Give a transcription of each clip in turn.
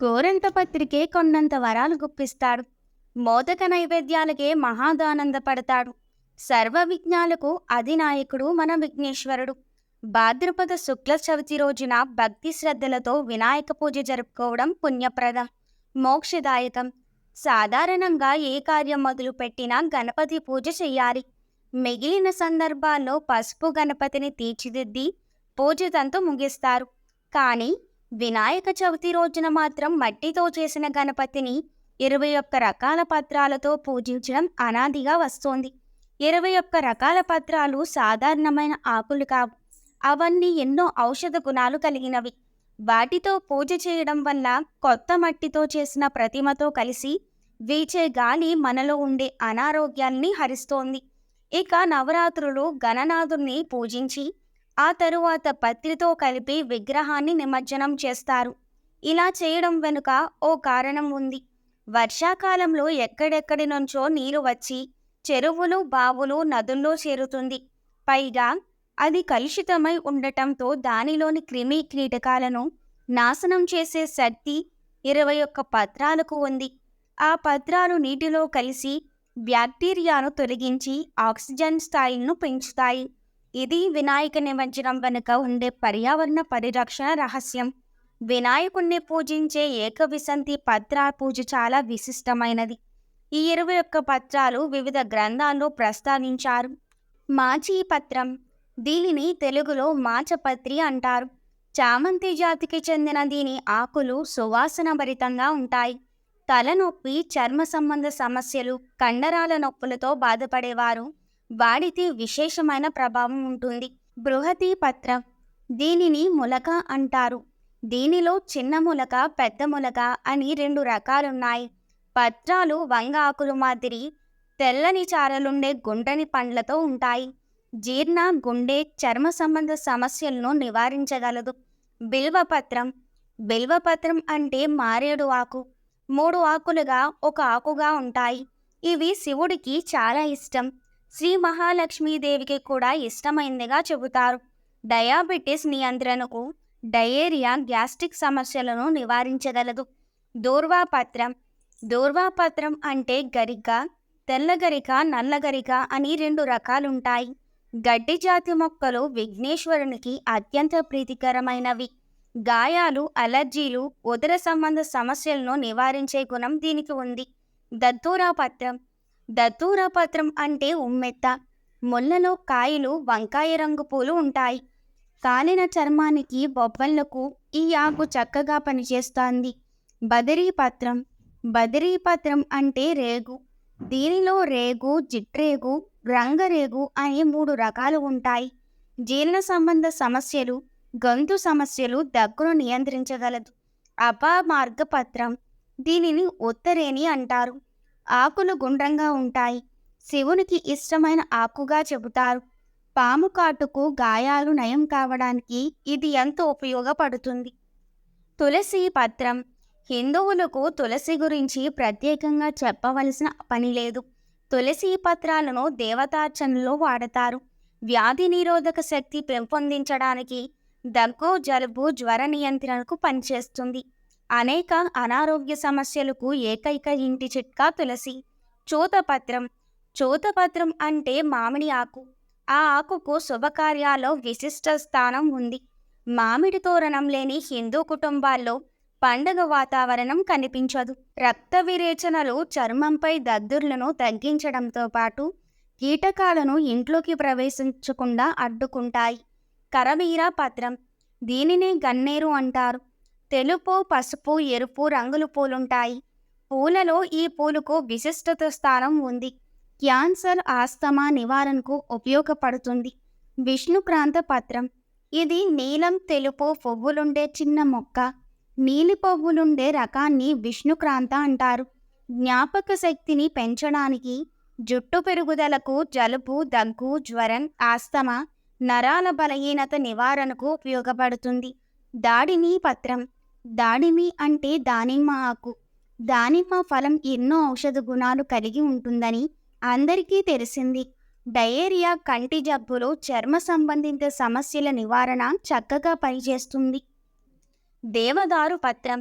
గోరంత పత్రికే కొండంత వరాలు గుప్పిస్తాడు. మోదక నైవేద్యాలకే మహాదానందపడతాడు. సర్వ విజ్ఞాలకు అధినాయకుడు మన విఘ్నేశ్వరుడు. భాద్రపద శుక్ల చవితి రోజున భక్తి శ్రద్ధలతో వినాయక పూజ జరుపుకోవడం పుణ్యప్రదం, మోక్షదాయకం. సాధారణంగా ఏ కార్యం మొదలు పెట్టినా గణపతి పూజ చెయ్యాలి. మిగిలిన సందర్భాల్లో పసుపు గణపతిని తీర్చిదిద్ది పూజతంతు ముగిస్తారు. కానీ వినాయక చవితి రోజున మాత్రం మట్టితో చేసిన గణపతిని 21 రకాల పత్రాలతో పూజించడం అనాదిగా వస్తోంది. 21 రకాల పత్రాలు సాధారణమైన ఆకులు కావు. అవన్నీ ఎన్నో ఔషధ గుణాలు కలిగినవి. వాటితో పూజ చేయడం వల్ల కొత్త మట్టితో చేసిన ప్రతిమతో కలిసి వీచే గాలి మనలో ఉండే అనారోగ్యాల్ని హరిస్తోంది. ఇక నవరాత్రులు గణనాథుణ్ణి పూజించి ఆ తరువాత పత్రితో కలిపి విగ్రహాన్ని నిమజ్జనం చేస్తారు. ఇలా చేయడం వెనుక ఓ కారణం ఉంది. వర్షాకాలంలో ఎక్కడెక్కడి నుంచో నీరు వచ్చి చెరువులు, బావులు, నదుల్లో చేరుతుంది. పైగా అది కలుషితమై ఉండటంతో దానిలోని క్రిమి కీటకాలను నాశనం చేసే శక్తి 21 పత్రాలకు ఉంది. ఆ పత్రాలు నీటిలో కలిసి బ్యాక్టీరియాను తొలగించి ఆక్సిజన్ స్థాయిలను పెంచుతాయి. ఇది వినాయక నిమజ్జనం వెనుక ఉండే పర్యావరణ పరిరక్షణ రహస్యం. వినాయకుణ్ణి పూజించే ఏకవిశంతి పత్ర పూజ చాలా విశిష్టమైనది. ఈ 21 పత్రాలు వివిధ గ్రంథాల్లో ప్రస్తావించారు. మాచి పత్రం, దీనిని తెలుగులో మాచపత్రి అంటారు. చామంతి జాతికి చెందిన దీని ఆకులు సువాసన భరితంగా ఉంటాయి. తలనొప్పి, చర్మ సంబంధ సమస్యలు, కండరాల నొప్పులతో బాధపడేవారు వాడితే విశేషమైన ప్రభావం ఉంటుంది. బృహతి పత్రం, దీనిని ములక అంటారు. దీనిలో చిన్న ములక, పెద్ద ములక అని 2 రకాలున్నాయి. పత్రాలు వంగ ఆకులు మాదిరి తెల్లని చారలుండే గుండ్రని పండ్లతో ఉంటాయి. జీర్ణ, గుండె, చర్మ సంబంధ సమస్యలను నివారించగలదు. బిల్వపత్రం, బిల్వపత్రం అంటే మారేడు ఆకు. 3 ఆకులుగా ఒక ఆకుగా ఉంటాయి. ఇవి శివుడికి చాలా ఇష్టం. శ్రీ మహాలక్ష్మీదేవికి కూడా ఇష్టమైందిగా చెబుతారు. డయాబెటిస్ నియంత్రణకు, డయేరియా, గ్యాస్ట్రిక్ సమస్యలను నివారించగలదు. దూర్వాపత్రం, దూర్వాపత్రం అంటే గరిక. తెల్లగరిక, నల్లగరిక అని 2 రకాలుంటాయి. గడ్డి జాతి మొక్కలు విఘ్నేశ్వరునికి అత్యంత ప్రీతికరమైనవి. గాయాలు, అలర్జీలు, ఉదర సంబంధ సమస్యలను నివారించే గుణం దీనికి ఉంది. దత్తూరాపత్రం, దత్తూరాపత్రం అంటే ఉమ్మెత్త. ముళ్ళలో కాయలు, వంకాయ రంగు పూలు ఉంటాయి. కాలిన చర్మానికి, బొబ్బళ్లకు ఈ ఆకు చక్కగా పనిచేస్తుంది. బదరీపత్రం, బదరీపత్రం అంటే రేగు. దీనిలో రేగు, జిట్రేగు, రంగరేగు అనే 3 రకాలు ఉంటాయి. జీర్ణ సంబంధ సమస్యలు, గొంతు సమస్యలు, దగ్గును నియంత్రించగలదు. అపమార్గపత్రం, దీనిని ఉత్తరేణి అంటారు. ఆకులు గుండ్రంగా ఉంటాయి. శివునికి ఇష్టమైన ఆకుగా చెబుతారు. పాము కాటుకు, గాయాలు నయం కావడానికి ఇది ఎంతో ఉపయోగపడుతుంది. తులసి పత్రం, హిందువులకు తులసి గురించి ప్రత్యేకంగా చెప్పవలసిన పని లేదు. తులసి పత్రాలను దేవతార్చనలో వాడతారు. వ్యాధి నిరోధక శక్తి పెంపొందించడానికి, దగ్గు, జలుబు, జ్వర నియంత్రణకు పనిచేస్తుంది. అనేక అనారోగ్య సమస్యలకు ఏకైక ఇంటి చిట్కా తులసి. చూతపత్రం, చూతపత్రం అంటే మామిడి ఆకు. ఆ ఆకుకు శుభకార్యాల్లో విశిష్ట స్థానం ఉంది. మామిడి తోరణం లేని హిందూ కుటుంబాల్లో పండగ వాతావరణం కనిపించదు. రక్త విరేచనలు, చర్మంపై దద్దుర్లను తగ్గించడంతో పాటు కీటకాలను ఇంట్లోకి ప్రవేశించకుండా అడ్డుకుంటాయి. కరవీర పత్రం, దీనినే గన్నేరు అంటారు. తెలుపు, పసుపు, ఎరుపు రంగుల పూలుంటాయి. పూలలో ఈ పూలకు విశిష్టత స్థానం ఉంది. క్యాన్సర్, ఆస్తమా నివారణకు ఉపయోగపడుతుంది. విష్ణుక్రాంత పత్రం, ఇది నీలం, తెలుపు పువ్వులుండే చిన్న మొక్క. నీలి పువ్వులుండే రకాన్ని విష్ణుక్రాంత అంటారు. జ్ఞాపక శక్తిని పెంచడానికి, జుట్టు పెరుగుదలకు, జలుబు, దగ్గు, జ్వరం, ఆస్తమా, నరాల బలహీనత నివారణకు ఉపయోగపడుతుంది. దాడిమి పత్రం, దాడిమి అంటే దానిమ్మ ఆకు. దానిమ్మ ఫలం ఎన్నో ఔషధ గుణాలు కలిగి ఉంటుందని అందరికీ తెలిసింది. డయేరియా, కంటి జబ్బులు, చర్మ సంబంధిత సమస్యల నివారణ చక్కగా పనిచేస్తుంది. దేవదారు పత్రం,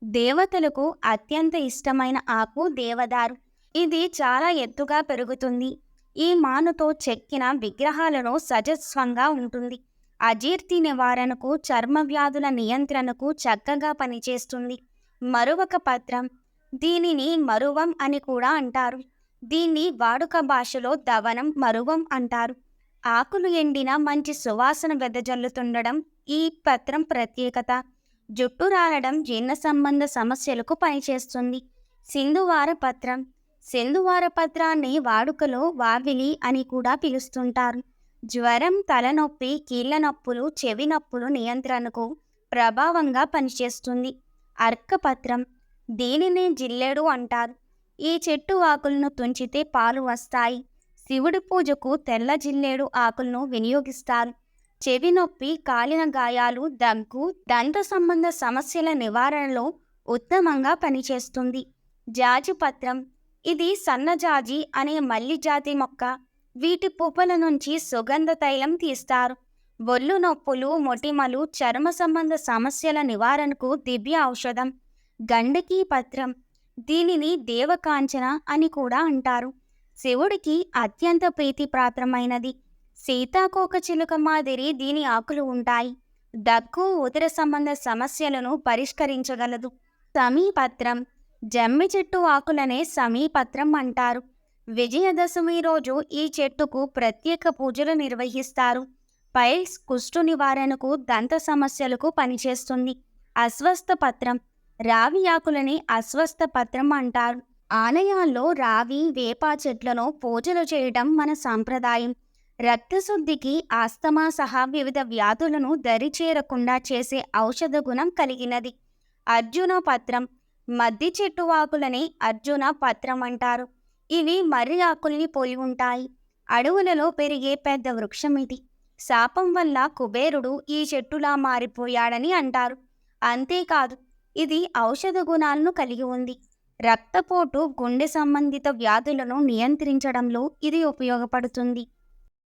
దేవతలకు అత్యంత ఇష్టమైన ఆకు దేవదారు. ఇది చాలా ఎత్తుగా పెరుగుతుంది. ఈ మానుతో చెక్కిన విగ్రహాలను సజస్వంగా ఉంటుంది. అజీర్తి నివారణకు, చర్మ వ్యాధుల నియంత్రణకు చక్కగా పనిచేస్తుంది. మరువక పత్రం. దీనిని మరువం అని కూడా అంటారు. దీన్ని వాడుక భాషలో దవనం, మరువం అంటారు. ఆకులు ఎండిన మంచి సువాసన వెదజల్లుతుండడం ఈ పత్రం ప్రత్యేకత. జుట్టు రాలడం, జీర్ణ సంబంధ సమస్యలకు పనిచేస్తుంది. సింధువార పత్రం. సింధువార పత్రాన్ని వాడుకలో వావిలి అని కూడా పిలుస్తుంటారు. జ్వరం, తలనొప్పి, కీళ్ళ నొప్పులు, చెవి నొప్పులు నియంత్రణకు ప్రభావంగా పనిచేస్తుంది. అర్కపత్రం. దీనిని జిల్లేడు అంటారు. ఈ చెట్టు ఆకులను తుంచితే పాలు వస్తాయి. శివుడి పూజకు తెల్ల జిల్లేడు ఆకులను వినియోగిస్తారు. చెవి నొప్పి, కాలిన గాయాలు, దగ్గు, దంత సంబంధ సమస్యల నివారణలో ఉత్తమంగా పనిచేస్తుంది. జాజిపత్రం. ఇది సన్నజాజి అనే మల్లి జాతి మొక్క. వీటి పువ్వుల నుంచి సుగంధ తైలం తీస్తారు. ఒళ్ళు నొప్పులు, మొటిమలు, చర్మ సంబంధ సమస్యల నివారణకు దివ్య ఔషధం. గండకీ పత్రం. దీనిని దేవకాంచన అని కూడా అంటారు. శివుడికి అత్యంత ప్రీతిపాత్రమైనది. సీతాకోక చిలుక మాదిరి దీని ఆకులు ఉంటాయి. దగ్గు, ఉదర సంబంధ సమస్యలను పరిష్కరించగలదు. సమీపత్రం. జమ్మి చెట్టు ఆకులనే సమీపత్రం అంటారు. విజయదశమి రోజు ఈ చెట్టుకు ప్రత్యేక పూజలు నిర్వహిస్తారు. పైల్స్, కుష్టు నివారణకు, దంత సమస్యలకు పనిచేస్తుంది. అస్వస్థ పత్రం. రావి ఆకులని అస్వస్థ పత్రం అంటారు. ఆలయాల్లో రావి, వేప చెట్లను పూజలు చేయడం మన సాంప్రదాయం. రక్తశుద్ధికి, ఆస్తమా సహా వివిధ వ్యాధులను దరిచేరకుండా చేసే ఔషధ గుణం కలిగినది. అర్జున పత్రం. మద్ది చెట్టు ఆకులని అర్జున పత్రం అంటారు. ఇవి మర్రి ఆకుల్ని పోలి ఉంటాయి. అడవులలో పెరిగే పెద్ద వృక్షం ఇది. శాపం వల్ల కుబేరుడు ఈ చెట్టులా మారిపోయాడని అంటారు. అంతేకాదు, ఇది ఔషధ గుణాలను కలిగి ఉంది. రక్తపోటు, గుండె సంబంధిత వ్యాధులను నియంత్రించడంలో ఇది ఉపయోగపడుతుంది.